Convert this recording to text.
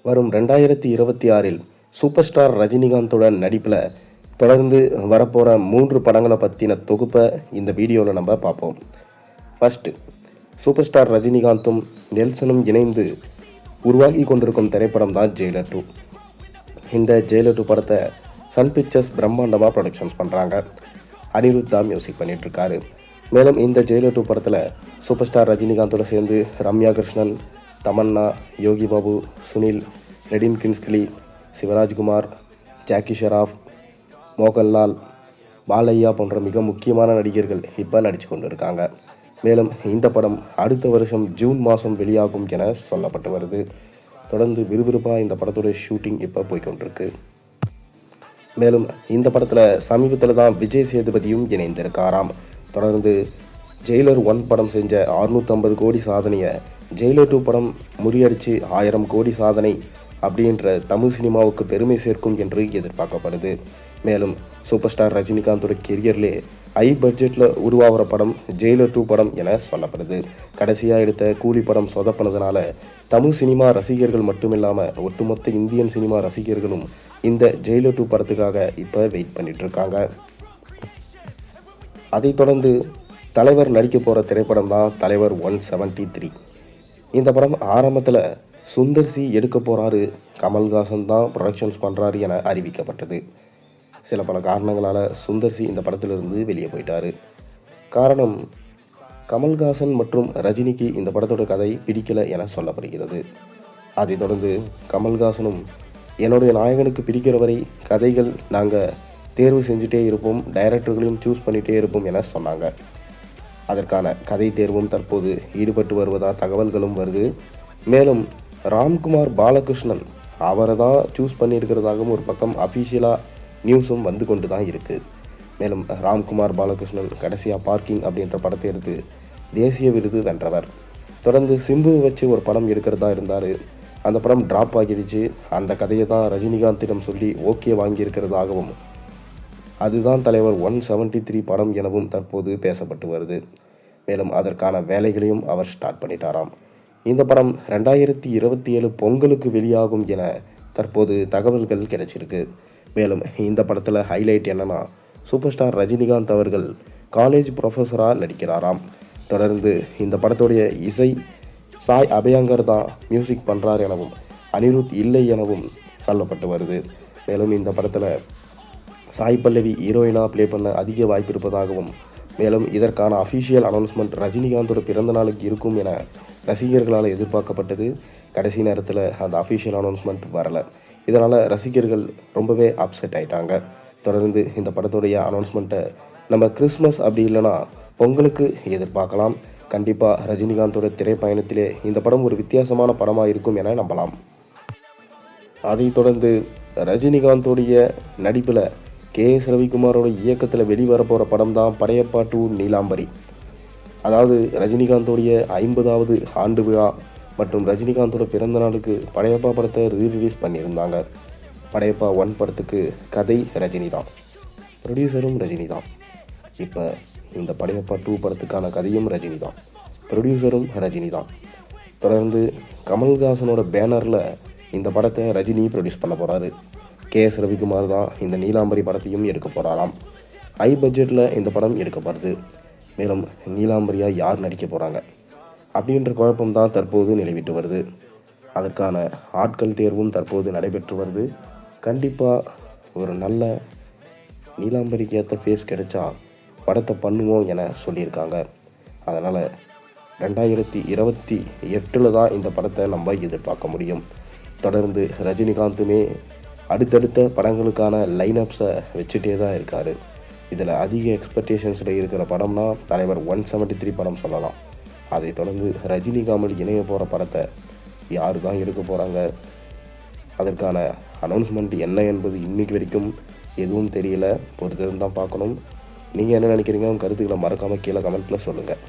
வரும் 2026இல் super star ரஜினிகாந்துடன் நடிப்பில் தொடர்ந்து வரப்போகிற 3 படங்களை பற்றின தொகுப்பை இந்த வீடியோவில் நம்ம பார்ப்போம். ஃபர்ஸ்ட், சூப்பர் ஸ்டார் ரஜினிகாந்தும் நெல்சனும் இணைந்து உருவாகி கொண்டிருக்கும் திரைப்படம் தான் ஜெயிலர் 2. இந்த ஜெயிலர் 2 படத்தை சன் பிக்சர்ஸ் பிரம்மாண்டமாக ப்ரொடக்ஷன்ஸ் பண்ணுறாங்க. அனிருத் தான் மியூசிக் பண்ணிகிட்ருக்காரு. மேலும் இந்த ஜெயிலர் 2 படத்தில் சூப்பர் ஸ்டார் ரஜினிகாந்தோட சேர்ந்து ரம்யா கிருஷ்ணன், தமன்னா, யோகி பாபு, சுனில், ரெடின் கின்ஸ்கிலி, சிவராஜ்குமார், ஜாக்கி ஷெராஃப், மோகன்லால், பாலையா போன்ற மிக முக்கியமான நடிகர்கள் இப்போ நடித்து கொண்டு இருக்காங்க. மேலும் இந்த படம் அடுத்த வருஷம் ஜூன் மாதம் வெளியாகும் என சொல்லப்பட்டு வருது. தொடர்ந்து விறுவிறுப்பாக இந்த படத்தோட ஷூட்டிங் இப்போ போய்கொண்டிருக்கு. மேலும் இந்த படத்தில் சமீபத்தில் தான் விஜய் சேதுபதியும் இணைந்திருக்காராம். தொடர்ந்து ஜெயிலர் 1 படம் செஞ்ச 650 கோடி சாதனையை ஜெயிலர் 2 படம் முறியடித்து 1000 கோடி சாதனை அப்படின்ற தமிழ் சினிமாவுக்கு பெருமை சேர்க்கும் என்று எதிர்பார்க்கப்படுது. மேலும் சூப்பர் ஸ்டார் ரஜினிகாந்தோட கெரியர்லே ஹை பட்ஜெட்டில் உருவாகிற படம் ஜெயிலர் 2 படம் என சொல்லப்படுது. கடைசியாக எடுத்த கூலி படம் சொதப்பினதுனால தமிழ் சினிமா ரசிகர்கள் மட்டுமில்லாமல் ஒட்டுமொத்த இந்தியன் சினிமா ரசிகர்களும் இந்த ஜெயிலர் 2 படத்துக்காக இப்போ வெயிட் பண்ணிட்டு இருக்காங்க. அதைத் தொடர்ந்து தலைவர் நடிக்க போகிற திரைப்படம் தான் தலைவர் 173. இந்த படம் ஆரம்பத்தில் சுந்தர் சி எடுக்க போகிறாரு, கமல்ஹாசன் தான் ப்ரொடக்ஷன்ஸ் பண்ணுறாரு என அறிவிக்கப்பட்டது. சில பல காரணங்களால் சுந்தர் சி இந்த படத்திலிருந்து வெளியே போயிட்டார். காரணம், கமல்ஹாசன் மற்றும் ரஜினிக்கு இந்த படத்தோட கதை பிடிக்கலை என சொல்லப்படுகிறது. அதைத் தொடர்ந்து கமல்ஹாசனும் என்னுடைய நாயகனுக்கு பிடிக்கிற வரை கதைகள் நாங்கள் தேர்வு செஞ்சுட்டே இருப்போம், டைரக்டர்களையும் சூஸ் பண்ணிகிட்டே இருப்போம் என சொன்னாங்க. அதற்கான கதை தேர்வும் தற்போது ஈடுபட்டு வருவதாக தகவல்களும் வருது. மேலும் ராம்குமார் பாலகிருஷ்ணன் அவரை தான் சூஸ் பண்ணியிருக்கிறதாகவும் ஒரு பக்கம் அஃபீஷியலாக நியூஸும் வந்து கொண்டு தான் இருக்குது. மேலும் ராம்குமார் பாலகிருஷ்ணன் கடைசியாக பார்க்கிங் அப்படின்ற படத்தை எடுத்து தேசிய விருது வென்றவர். தொடர்ந்து சிம்புவை வச்சு ஒரு படம் எடுக்கிறதா இருந்தார். அந்த படம் ட்ராப் ஆகிடுச்சு. அந்த கதையை தான் ரஜினிகாந்திடம் சொல்லி ஓகே வாங்கியிருக்கிறதாகவும் அதுதான் தலைவர் 173 படம் எனவும் தற்போது பேசப்பட்டு வருது. மேலும் அதற்கான வேலைகளையும் அவர் ஸ்டார்ட் பண்ணிட்டாராம். இந்த படம் 2027 பொங்கலுக்கு வெளியாகும் என தற்போது தகவல்கள் கிடைச்சிருக்கு. மேலும் இந்த படத்தில் ஹைலைட் என்னன்னா, சூப்பர் ஸ்டார் ரஜினிகாந்த் அவர்கள் காலேஜ் ப்ரொஃபஸராக நடிக்கிறாராம். தொடர்ந்து இந்த படத்துடைய இசை சாய் அபயங்கர் தான் மியூசிக் பண்ணுறார் எனவும் அனிருத் இல்லை எனவும் சொல்லப்பட்டு வருது. மேலும் இந்த படத்தில் சாய் பல்லவி ஹீரோயினாக ப்ளே பண்ண அதிக வாய்ப்பு இருப்பதாகவும், மேலும் இதற்கான அஃபீஷியல் அனௌன்ஸ்மெண்ட் ரஜினிகாந்தோட பிறந்த நாளுக்கு இருக்கும் என ரசிகர்களால் எதிர்பார்க்கப்பட்டது. கடைசி நேரத்தில் அந்த அஃபீஷியல் அனௌன்ஸ்மெண்ட் வரலை. இதனால் ரசிகர்கள் ரொம்பவே அப்செட் ஆகிட்டாங்க. தொடர்ந்து இந்த படத்துடைய அனௌன்ஸ்மெண்ட்டை நம்ம கிறிஸ்மஸ் அப்படி இல்லைனா பொங்கலுக்கு எதிர்பார்க்கலாம். கண்டிப்பாக ரஜினிகாந்தோட திரைப்பயணத்திலே இந்த படம் ஒரு வித்தியாசமான படமாக இருக்கும் என நம்பலாம். அதைத் தொடர்ந்து ரஜினிகாந்தோடைய நடிப்பில் KS ரவிக்குமாரோட இயக்கத்தில் வெளிவரப்போகிற படம் தான் படையப்பா 2 நீலாம்பரி. அதாவது ரஜினிகாந்தோடைய 50வது ஆண்டு விழா மற்றும் ரஜினிகாந்தோட பிறந்த நாளுக்கு படையப்பா படத்தை ரீரிலீஸ் பண்ணியிருந்தாங்க. படையப்பா 1 படத்துக்கு கதை ரஜினி தான், ப்ரொடியூசரும் ரஜினி தான். இப்போ இந்த படையப்பா 2 படத்துக்கான கதையும் ரஜினி தான், ப்ரொடியூசரும் ரஜினி தான். தொடர்ந்து கமல்ஹாசனோட பேனரில் இந்த படத்தை ரஜினி ப்ரொடியூஸ் பண்ண போகிறாரு. KS ரவிக்குமார் தான் இந்த நீலாம்பரி படத்தையும் எடுக்க போகிறாராம். ஹை பட்ஜெட்டில் இந்த படம் எடுக்கப்படுது. மேலும் நீலாம்பரியாக யார் நடிக்க போகிறாங்க அப்படின்ற குழப்பம் தான் தற்போது நிலவிட்டு வருது. அதற்கான ஆட்கள் தேர்வும் தற்போது நடைபெற்று வருது. கண்டிப்பாக ஒரு நல்ல நீலாம்பரிக்கு ஏற்ற ஃபேஸ் கிடைச்சா படத்தை பண்ணுவோம் என சொல்லியிருக்காங்க. அதனால் 2028 தான் இந்த படத்தை நம்ம எதிர்பார்க்க முடியும். தொடர்ந்து ரஜினிகாந்துமே அடுத்தடுத்த படங்களுக்கான லைனப்ஸை வச்சுட்டே தான் இருக்கார். இதில் அதிக எக்ஸ்பெக்டேஷன்ஸில் இருக்கிற படம்னா தலைவர் 173 படம் சொல்லலாம். அதை தொடர்ந்து ரஜினி கமல் இணைய போகிற படத்தை யார் தான் எடுக்க போகிறாங்க, அதற்கான அனௌன்ஸ்மெண்ட் என்ன என்பது இன்றைக்கு வரைக்கும் எதுவும் தெரியல. பொறுத்திருந்து தான் பார்க்கணும். நீங்கள் என்ன நினைக்கிறீங்க? உங்கள் கருத்துக்களை மறக்காமல் கீழே கமெண்ட்டில் சொல்லுங்கள்.